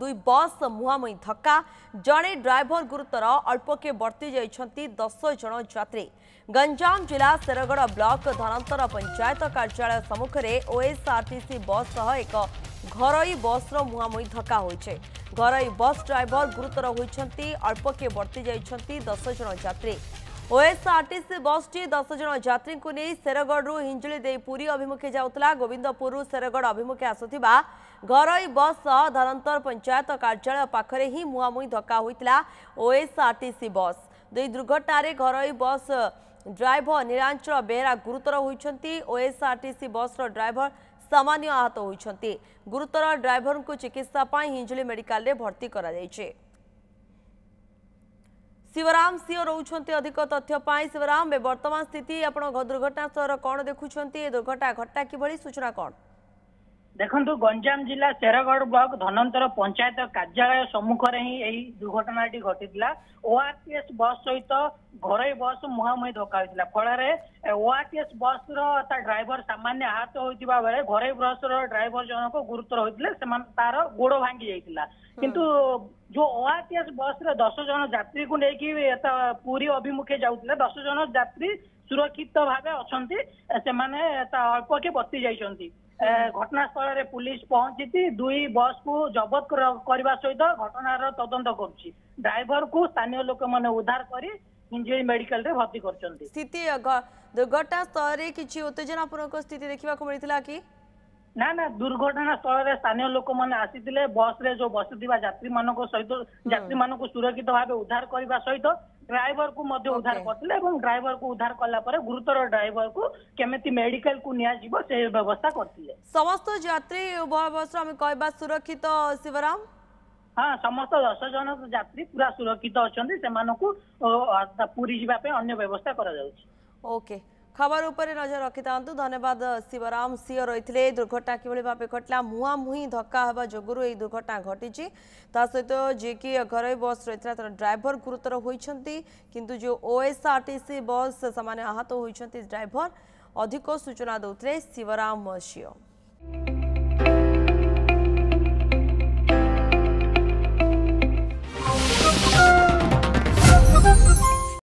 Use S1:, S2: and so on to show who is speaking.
S1: दुई बस मुहांमुही धक्का जड़े ड्राइवर गुरुतर अल्पके बर्ती जाइछंती 10 जन यात्री। गंजाम जिला शेरगढ़ ब्लॉक धनंतर पंचायत कार्यालय सम्मुखें ओएसआरटीसी बस सह एक घरोई बस मुहांमुही धक्का होइछे। घरोई बस ड्राइवर गुरुतर होइछंती अल्पके बर्ती जाइछंती 10 जन यात्री। ओएसआरटीसी बस टी 10 जन यात्री को नहीं शेरगढ़ हिंजुली दे पुरी अभिमुखे जाउतला। गोविंदपुर शेरगढ़ अभिमुखे आसुथिबा घरोई बस धनंतर पंचायत कार्यालय पाखरे ही मुहांमुही धक्का होइतला ओएसआरटीसी बस। दुई दुर्घटना घरोई बस ड्राइवर नीलांचल बेहरा गुरुतर होइछंती। ओएसआरटीसी बस ड्राइवर सामान्य आहत होइछंती। गुरुतर ड्राइवर को चिकित्सा पाई हिंजुली मेडिकल रे भर्ती करा जायछे। शिवराम सिंह रोचंती अधिक तथ्य पाई। शिवराम वर्तमान स्थिति आपण दुर्घटना स्थल कौन देखुंती दुर्घटना घटना किभली सूचना कौन
S2: देखु गंजाम जिला शेरगढ़ ब्लॉक धनंतर पंचायत कार्यालय सम्मुखें ही यही दुर्घटना घटी। ओआरटीएस बस सहित घरोई बस मुहांमुही धक्का होता फल ओआरटीएस बस ड्राइवर सामान्य आहत होता बेले घरोई बस ड्राइवर जनक गुरुतर होते तार गोड़ भांगी जाइए। किंतु जो ओआरटीएस बस 10 जन यात्री को लेकिन पुरी अभिमुखे जाऊे 10 जन यात्री सुरक्षित भाव अच्छा अल्प के बसी जाइए। घटनास्थल में पुलिस पहुंची दुई बस को जबत करने सहित घटनार तदंत करुच्ची। ड्राइवर को स्थानीय लोक मैंने उद्धार कर इंजुरी मेडिकल रे भर्ती कर
S1: स्थिति दुर्घटना स्थल में किसी उत्तेजनापूर्वक स्थिति देखा मिलता कि
S2: ना दुर्घटना स्थल में स्थानीय लोक मैंने आसी बस रे जो बसुवा यात्री मान सहित यात्री मान सुरक्षित भाव उद्धार करने सहित ड्राइवर को मध्य उद्धार करते ड्राइवर को उद्धार कला गुरुतर ड्राइवर को केमिति मेडिकल को निया से व्यवस्था करते।
S1: समस्त यात्री उभय बस कहवा सुरक्षित शिवराम।
S2: हाँ समस्त 10 जन यात्री पूरा सुरक्षित अच्छा पूरी जावाई अन्य व्यवस्था करा जाउछि।
S1: ओके खबर उपर नजर रखि था। धन्यवाद शिवराम सिंह रही दुर्घटना किभली भाव घटला मुहांमुही धक्का होगा जोगुरु यह दुर्घटना घटी सहित जी कि घरोई बस रही तार ड्राइवर गुरुतर होती किंतु जो ओएसआरटीसी बस से आहत होती ड्राइवर अधिक सूचना दौते शिवराम सिंह।